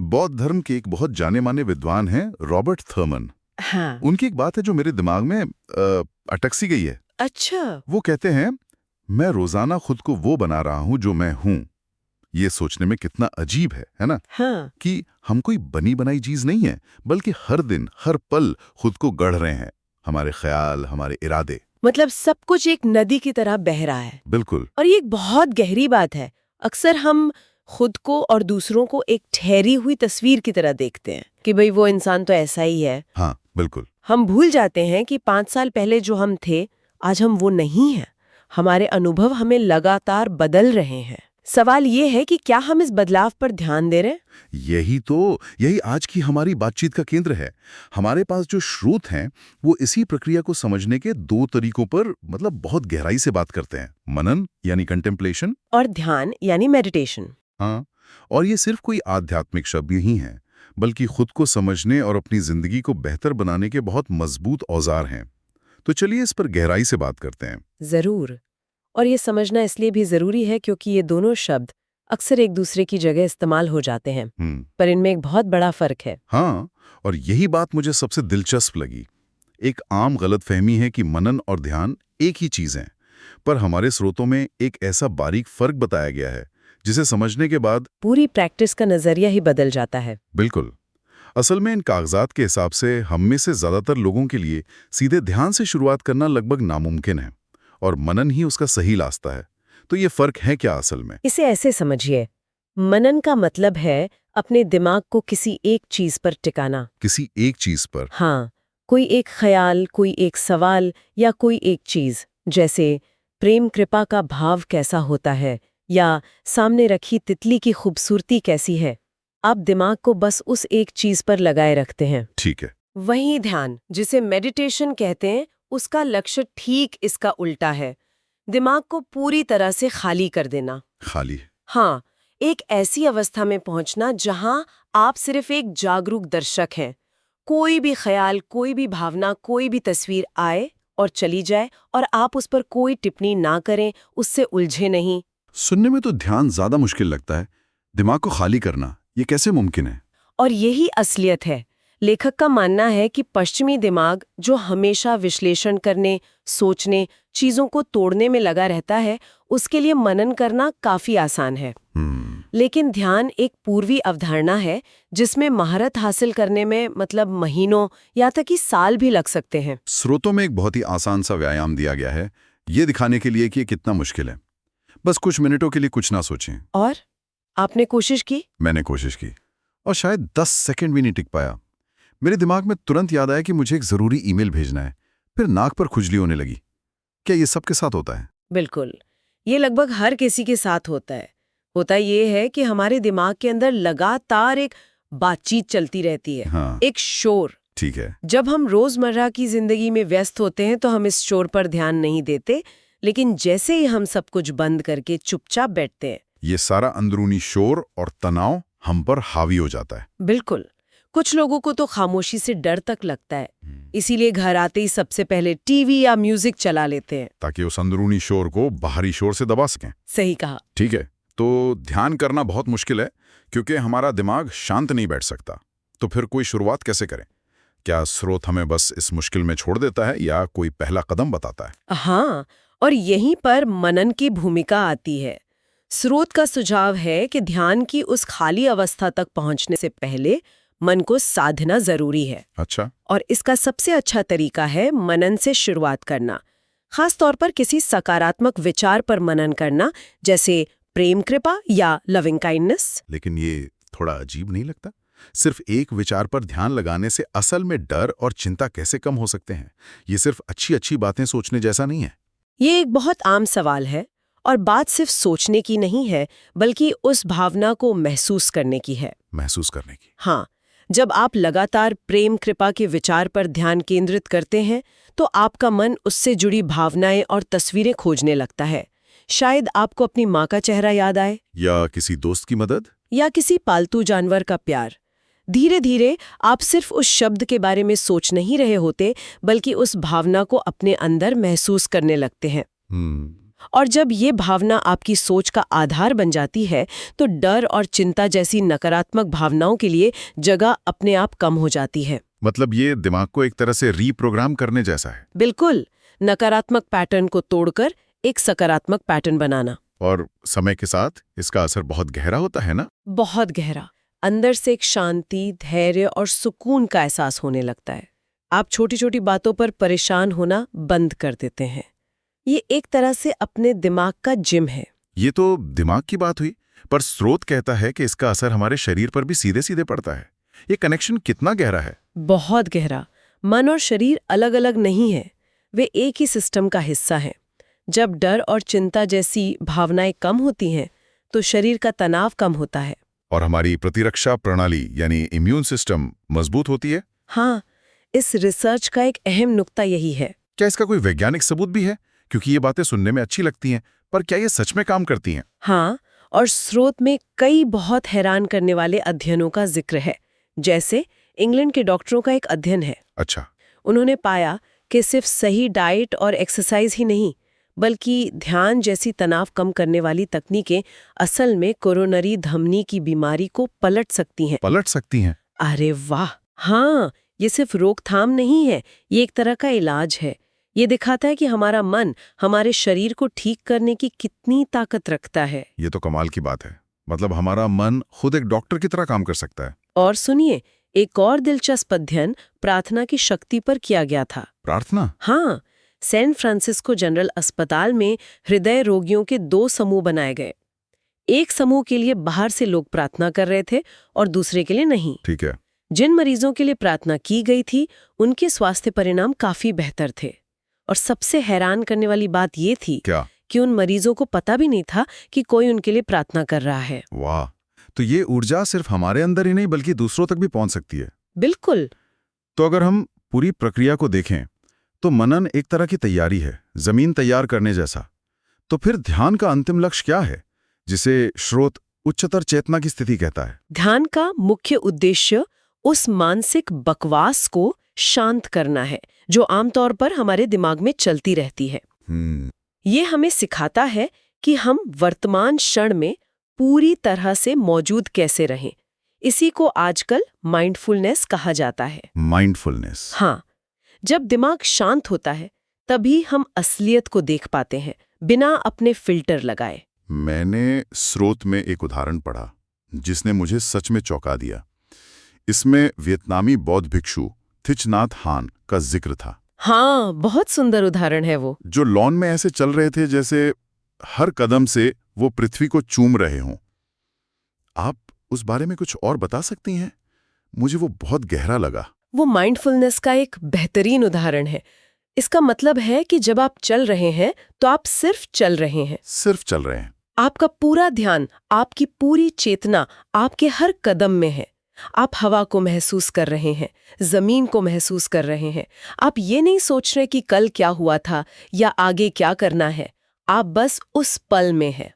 बौद्ध धर्म के एक बहुत जाने माने विद्वान हैं रॉबर्ट थर्मन। हाँ। उनकी एक बात है जो मेरे दिमाग में अटक सी गई है। अच्छा। वो कहते हैं, मैं रोजाना खुद को वो बना रहा हूं जो मैं हूं। ये सोचने में कितना अजीब है ना? हाँ। कि हम कोई बनी बनाई चीज नहीं है, बल्कि हर दिन हर पल खुद को गढ़ रहे हैं। हमारे ख्याल, हमारे इरादे, मतलब सब कुछ एक नदी की तरह बह रहा है। बिल्कुल। और ये एक बहुत गहरी बात है। अक्सर हम खुद को और दूसरों को एक ठहरी हुई तस्वीर की तरह देखते हैं कि भाई वो इंसान तो ऐसा ही है। हाँ, बिल्कुल। हम भूल जाते हैं कि 5 साल पहले जो हम थे, आज हम वो नहीं हैं। हमारे अनुभव हमें लगातार बदल रहे हैं। सवाल ये है कि क्या हम इस बदलाव पर ध्यान दे रहे हैं? यही आज की हमारी बातचीत का केंद्र है। हमारे पास जो श्रोत हैं, वो इसी प्रक्रिया को समझने के 2 तरीकों पर बहुत गहराई से बात करते हैं। मनन यानी कंटेम्पलेशन, और ध्यान यानी मेडिटेशन। हाँ, और ये सिर्फ कोई आध्यात्मिक शब्द ही हैं, बल्कि खुद को समझने और अपनी जिंदगी को बेहतर बनाने के बहुत मजबूत औजार हैं। तो चलिए इस पर गहराई से बात करते हैं। जरूर। और ये समझना इसलिए भी जरूरी है क्योंकि ये दोनों शब्द अक्सर एक दूसरे की जगह इस्तेमाल हो जाते हैं, पर इनमें एक बहुत बड़ा फर्क है। हाँ, और यही बात मुझे सबसे दिलचस्प लगी। एक आम गलतफहमी है कि मनन और ध्यान एक ही चीज हैं, पर हमारे स्रोतों में एक ऐसा बारीक फर्क बताया गया है जिसे समझने के बाद पूरी प्रैक्टिस का नजरिया ही बदल जाता है। बिल्कुल। असल में इन कागजात के हिसाब से हम में से ज्यादातर लोगों के लिए सीधे ध्यान से शुरुआत करना लगभग नामुमकिन है, और मनन ही उसका सही रास्ता है। तो ये फर्क है क्या असल में? इसे ऐसे समझिए, मनन का मतलब है अपने दिमाग को किसी एक चीज पर टिकाना। किसी एक चीज पर? हाँ, कोई एक ख्याल, कोई एक सवाल या कोई एक चीज, जैसे प्रेम कृपा का भाव कैसा होता है या सामने रखी तितली की खूबसूरती कैसी है। आप दिमाग को बस उस एक चीज पर लगाए रखते हैं। ठीक है। वहीं ध्यान, जिसे मेडिटेशन कहते हैं, उसका लक्ष्य ठीक इसका उल्टा है। दिमाग को पूरी तरह से खाली कर देना। खाली? हाँ, एक ऐसी अवस्था में पहुंचना जहां आप सिर्फ एक जागरूक दर्शक हैं। कोई भी ख्याल, कोई भी भावना, कोई भी तस्वीर आए और चली जाए और आप उस पर कोई टिप्पणी ना करें, उससे उलझे नहीं। सुनने में तो ध्यान ज्यादा मुश्किल लगता है। दिमाग को खाली करना, ये कैसे मुमकिन है? और यही असलियत है। लेखक का मानना है कि पश्चिमी दिमाग, जो हमेशा विश्लेषण करने, सोचने, चीजों को तोड़ने में लगा रहता है, उसके लिए मनन करना काफी आसान है। लेकिन ध्यान एक पूर्वी अवधारणा है जिसमें महारत हासिल करने में महीनों या तक कि साल भी लग सकते हैं। स्रोतों में एक बहुत ही आसान सा व्यायाम दिया गया है, ये दिखाने के लिए कि ये कितना मुश्किल है। बस कुछ मिनटों के लिए कुछ ना सोचें। और आपने कोशिश की? मैंने कोशिश की, और शायद 10 सेकंड भी नहीं टिक पाया। मेरे दिमाग में तुरंत याद आया कि मुझे एक जरूरी ईमेल भेजना है। फिर नाक पर खुजली होने लगी। क्या ये सबके साथ होता है? बिल्कुल, ये लगभग हर किसी के साथ होता है। होता ये है कि हमारे दिमाग के अंदर लगातार एक बातचीत चलती रहती है। हाँ। एक शोर। ठीक है। जब हम रोजमर्रा की जिंदगी में व्यस्त होते हैं तो हम इस शोर पर ध्यान नहीं देते, लेकिन जैसे ही हम सब कुछ बंद करके चुपचाप बैठते हैं, ये सारा अंदरूनी शोर और तनाव हम पर हावी हो जाता है। बिल्कुल। कुछ लोगों को तो खामोशी से डर तक लगता है, इसीलिए घर आते ही सबसे पहले टीवी या म्यूजिक चला लेते हैं, ताकि उस अंदरूनी शोर को बाहरी शोर से दबा सकें। सही कहा। ठीक है, तो ध्यान करना बहुत मुश्किल है क्योंकि हमारा दिमाग शांत नहीं बैठ सकता। तो फिर कोई शुरुआत कैसे करें? क्या स्रोत हमें बस इस मुश्किल में छोड़ देता है या कोई पहला कदम बताता है? हाँ, और यहीं पर मनन की भूमिका आती है। स्रोत का सुझाव है कि ध्यान की उस खाली अवस्था तक पहुंचने से पहले मन को साधना जरूरी है। अच्छा। और इसका सबसे अच्छा तरीका है मनन से शुरुआत करना, खास तौर पर किसी सकारात्मक विचार पर मनन करना, जैसे प्रेम कृपा या लविंग काइंडनेस। लेकिन ये थोड़ा अजीब नहीं लगता? सिर्फ एक विचार पर ध्यान लगाने से असल में डर और चिंता कैसे कम हो सकते हैं? ये सिर्फ अच्छी अच्छी बातें सोचने जैसा नहीं है। ये एक बहुत आम सवाल है, और बात सिर्फ सोचने की नहीं है, बल्कि उस भावना को महसूस करने की है। महसूस करने की? हाँ, जब आप लगातार प्रेम कृपा के विचार पर ध्यान केंद्रित करते हैं, तो आपका मन उससे जुड़ी भावनाएं और तस्वीरें खोजने लगता है। शायद आपको अपनी माँ का चेहरा याद आए, या किसी दोस्त की मदद, या किसी पालतू जानवर का प्यार। धीरे धीरे आप सिर्फ उस शब्द के बारे में सोच नहीं रहे होते, बल्कि उस भावना को अपने अंदर महसूस करने लगते हैं। और जब ये भावना आपकी सोच का आधार बन जाती है तो डर और चिंता जैसी नकारात्मक भावनाओं के लिए जगह अपने आप कम हो जाती है। मतलब ये दिमाग को एक तरह से रीप्रोग्राम करने जैसा है। बिल्कुल, नकारात्मक पैटर्न को तोड़कर एक सकारात्मक पैटर्न बनाना। और समय के साथ इसका असर बहुत गहरा होता है ना? बहुत गहरा। अंदर से एक शांति, धैर्य और सुकून का एहसास होने लगता है। आप छोटी छोटी बातों पर परेशान होना बंद कर देते हैं। ये एक तरह से अपने दिमाग का जिम है। ये तो दिमाग की बात हुई, पर स्रोत कहता है कि इसका असर हमारे शरीर पर भी सीधे सीधे पड़ता है। ये कनेक्शन कितना गहरा है? बहुत गहरा। मन और शरीर अलग अलग नहीं है, वे एक ही सिस्टम का हिस्सा हैं। जब डर और चिंता जैसी भावनाएं कम होती हैं तो शरीर का तनाव कम होता है और हमारी प्रतिरक्षा प्रणाली यानी इम्यून सिस्टम मजबूत होती है। हाँ, इस रिसर्च का एक अहम नुक्ता यही है। क्या इसका कोई वैज्ञानिक सबूत भी है? क्योंकि ये बातें सुनने में अच्छी लगती हैं, पर क्या ये सच में काम करती हैं? हाँ, और स्रोत में कई बहुत हैरान करने वाले अध्ययनों का जिक्र है। जैसे इंग्लैंड के डॉक्टरों का एक अध्ययन है। अच्छा। उन्होंने पाया कि सिर्फ सही डाइट और एक्सरसाइज ही नहीं, बल्कि ध्यान जैसी तनाव कम करने वाली तकनीकें असल में कोरोनरी धमनी की बीमारी को पलट सकती हैं। पलट सकती हैं? अरे वाह! हाँ, ये सिर्फ रोकथाम नहीं है, ये एक तरह का इलाज है। ये दिखाता है कि हमारा मन हमारे शरीर को ठीक करने की कितनी ताकत रखता है। ये तो कमाल की बात है। मतलब हमारा मन खुद एक डॉक्टर की तरह काम कर सकता है। और सुनिए, एक और दिलचस्प अध्ययन प्रार्थना की शक्ति पर किया गया था। प्रार्थना? हाँ, सैन फ्रांसिस्को जनरल अस्पताल में हृदय रोगियों के 2 समूह बनाए गए। एक समूह के लिए बाहर से लोग प्रार्थना कर रहे थे और दूसरे के लिए नहीं। ठीक है। जिन मरीजों के लिए प्रार्थना की गई थी उनके स्वास्थ्य परिणाम काफी बेहतर थे। और सबसे हैरान करने वाली बात ये थी क्या? कि उन मरीजों को पता भी नहीं था कि कोई उनके लिए प्रार्थना कर रहा है। वाह! तो ये ऊर्जा सिर्फ हमारे अंदर ही नहीं बल्कि दूसरों तक भी पहुंच सकती है। बिल्कुल। तो अगर हम पूरी प्रक्रिया को देखें तो मनन एक तरह की तैयारी है, जमीन तैयार करने जैसा। तो फिर ध्यान का अंतिम लक्ष्य क्या है, जिसे स्रोत उच्चतर चेतना की स्थिति कहता है? ध्यान का मुख्य उद्देश्य उस मानसिक बकवास को शांत करना है जो आमतौर पर हमारे दिमाग में चलती रहती है। ये हमें सिखाता है कि हम वर्तमान क्षण में पूरी तरह से मौजूद कैसे रहें। इसी को आजकल माइंडफुलनेस कहा जाता है। माइंडफुलनेस? हाँ, जब दिमाग शांत होता है तभी हम असलियत को देख पाते हैं बिना अपने फिल्टर लगाए। मैंने स्रोत में एक उदाहरण पढ़ा जिसने मुझे सच में चौंका दिया। इसमें वियतनामी बौद्ध भिक्षु थिच नाथ हान का जिक्र था। हाँ, बहुत सुंदर उदाहरण है वो। जो लॉन में ऐसे चल रहे थे जैसे हर कदम से वो पृथ्वी को चूम रहे हों। आप उस बारे में कुछ और बता सकती हैं? मुझे वो बहुत गहरा लगा। वो माइंडफुलनेस का एक बेहतरीन उदाहरण है। इसका मतलब है कि जब आप चल रहे हैं तो आप सिर्फ चल रहे हैं। सिर्फ चल रहे हैं। आपका पूरा ध्यान, आपकी पूरी चेतना आपके हर कदम में है। आप हवा को महसूस कर रहे हैं, जमीन को महसूस कर रहे हैं। आप ये नहीं सोच रहे कि कल क्या हुआ था या आगे क्या करना है। आप बस उस पल में हैं।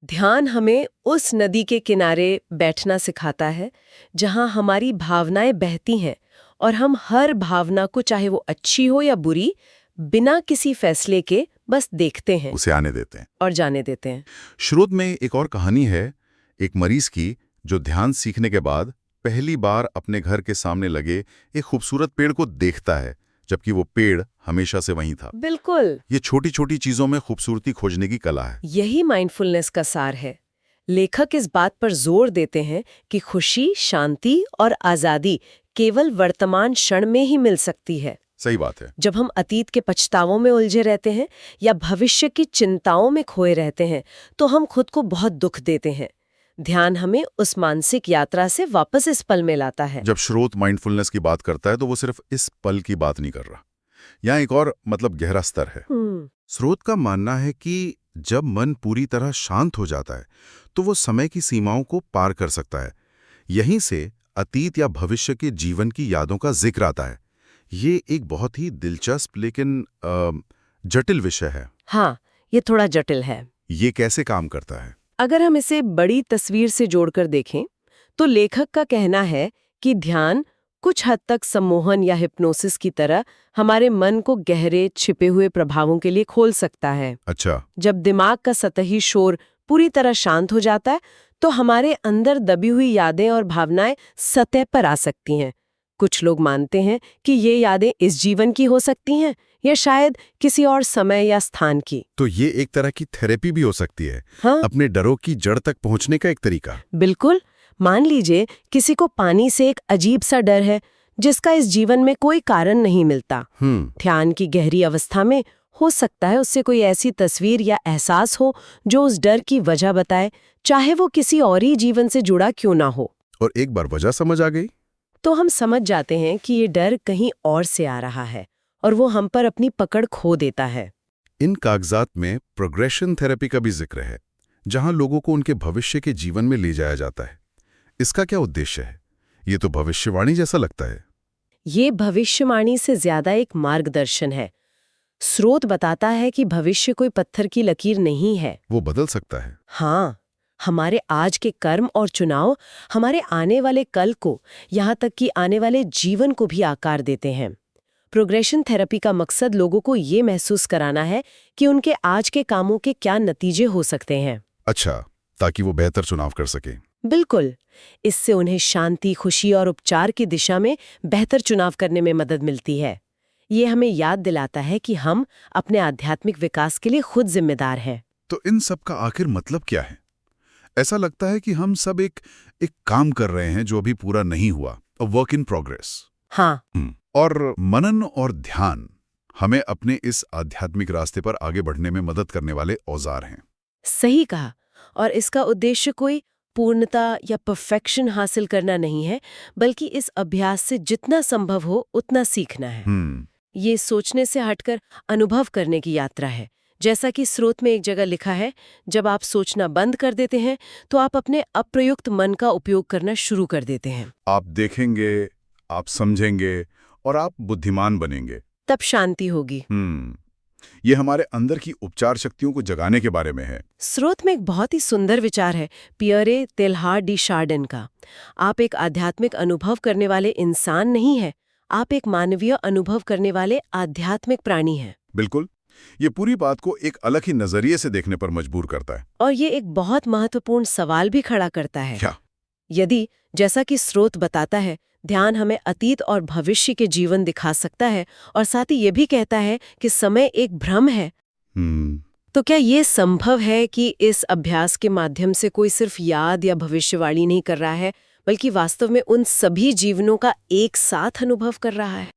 ध्यान हमें उस नदी के किनारे बैठना सिखाता है जहां हमारी भावनाएं बहती हैं और हम हर भावना को, चाहे वो अच्छी हो या बुरी, बिना किसी फैसले के बस देखते हैं, उसे आने देते हैं और जाने देते हैं। स्रोत में एक और कहानी है एक मरीज की जो ध्यान सीखने के बाद पहली बार अपने घर के सामने लगे एक खूबसूरत पेड़ को देखता है, जबकि वो पेड़ हमेशा से वहीं था। बिल्कुल। ये छोटी छोटी चीजों में खूबसूरती खोजने की कला है। यही माइंडफुलनेस का सार है। लेखक इस बात पर जोर देते हैं कि खुशी, शांति और आजादी केवल वर्तमान क्षण में ही मिल सकती है। सही बात है। जब हम अतीत के पछतावों में उलझे रहते हैं या भविष्य की चिंताओं में खोए रहते हैं तो हम खुद को बहुत दुख देते हैं। ध्यान हमें उस मानसिक यात्रा से वापस इस पल में लाता है। जब स्रोत माइंडफुलनेस की बात करता है तो वो सिर्फ इस पल की बात नहीं कर रहा। यहाँ एक और गहरा स्तर है। स्रोत का मानना है कि जब मन पूरी तरह शांत हो जाता है तो वो समय की सीमाओं को पार कर सकता है। यहीं से अतीत या भविष्य के जीवन की यादों का जिक्र आता है। ये एक बहुत ही दिलचस्प लेकिन जटिल विषय है। हाँ, ये थोड़ा जटिल है। ये कैसे काम करता है? अगर हम इसे बड़ी तस्वीर से जोड़कर देखें तो लेखक का कहना है कि ध्यान कुछ हद तक सम्मोहन या हिप्नोसिस की तरह हमारे मन को गहरे छिपे हुए प्रभावों के लिए खोल सकता है। अच्छा। जब दिमाग का सतही शोर पूरी तरह शांत हो जाता है तो हमारे अंदर दबी हुई यादें और भावनाएं सतह पर आ सकती हैं। कुछ लोग मानते हैं कि ये यादें इस जीवन की हो सकती हैं या शायद किसी और समय या स्थान की। तो ये एक तरह की थेरेपी भी हो सकती है। हाँ, अपने डरों की जड़ तक पहुंचने का एक तरीका। बिल्कुल। मान लीजिए किसी को पानी से एक अजीब सा डर है जिसका इस जीवन में कोई कारण नहीं मिलता। ध्यान की गहरी अवस्था में हो सकता है उससे कोई ऐसी तस्वीर या एहसास हो जो उस डर की वजह बताए, चाहे वो किसी और ही जीवन से जुड़ा क्यों ना हो। और एक बार वजह समझ आ गई तो हम समझ जाते हैं कि ये डर कहीं और से आ रहा है और वो हम पर अपनी पकड़ खो देता है। इन कागजात में प्रोग्रेशन थेरेपी का भी जिक्र है, जहां लोगों को उनके भविष्य के जीवन में ले जाया जाता है। इसका क्या उद्देश्य है? ये तो भविष्यवाणी जैसा लगता है। ये भविष्यवाणी से ज्यादा एक मार्गदर्शन है। स्रोत बताता है कि भविष्य कोई पत्थर की लकीर नहीं है। वो बदल सकता है। हाँ, हमारे आज के कर्म और चुनाव हमारे आने वाले कल को, यहाँ तक कि आने वाले जीवन को भी आकार देते हैं। प्रोग्रेशन थेरेपी का मकसद लोगों को ये महसूस कराना है कि उनके आज के कामों के क्या नतीजे हो सकते हैं। अच्छा, ताकि वो बेहतर चुनाव कर सके। बिल्कुल। इससे उन्हें शांति, खुशी और उपचार की दिशा में बेहतर चुनाव करने में मदद मिलती है। ये हमें याद दिलाता है कि हम अपने आध्यात्मिक विकास के लिए खुद जिम्मेदार हैं। तो इन सब का आखिर मतलब क्या है? ऐसा लगता है कि हम सब एक काम कर रहे हैं जो अभी पूरा नहीं हुआ, अ वर्क इन प्रोग्रेस। हाँ, और मनन और ध्यान हमें अपने इस आध्यात्मिक रास्ते पर आगे बढ़ने में मदद करने वाले औजार हैं। सही कहा। और इसका उद्देश्य कोई पूर्णता या परफेक्शन हासिल करना नहीं है, बल्कि इस अभ्यास से जितना संभव हो उतना सीखना है। ये सोचने से हटकर अनुभव करने की यात्रा है। जैसा कि स्रोत में एक जगह लिखा है, जब आप सोचना बंद कर देते हैं तो आप अपने अप्रयुक्त मन का उपयोग करना शुरू कर देते हैं। आप देखेंगे, आप समझेंगे और आप बुद्धिमान बनेंगे। तब शांति होगी। ये हमारे अंदर की उपचार शक्तियों को जगाने के बारे में है। स्रोत में एक बहुत ही सुंदर विचार है पियरे तेल्हार डी शार्डन का। आप एक आध्यात्मिक अनुभव करने वाले इंसान नहीं है, आप एक मानवीय अनुभव करने वाले आध्यात्मिक प्राणी हैं। बिल्कुल। ये पूरी बात को एक अलग ही नजरिए से देखने पर मजबूर करता है। और ये एक बहुत महत्वपूर्ण सवाल भी खड़ा करता है। क्या? यदि, जैसा कि स्रोत बताता है, ध्यान हमें अतीत और भविष्य के जीवन दिखा सकता है और साथ ही ये भी कहता है कि समय एक भ्रम है, तो क्या ये संभव है कि इस अभ्यास के माध्यम से कोई सिर्फ याद या भविष्यवाणी नहीं कर रहा है, बल्कि वास्तव में उन सभी जीवनों का एक साथ अनुभव कर रहा है?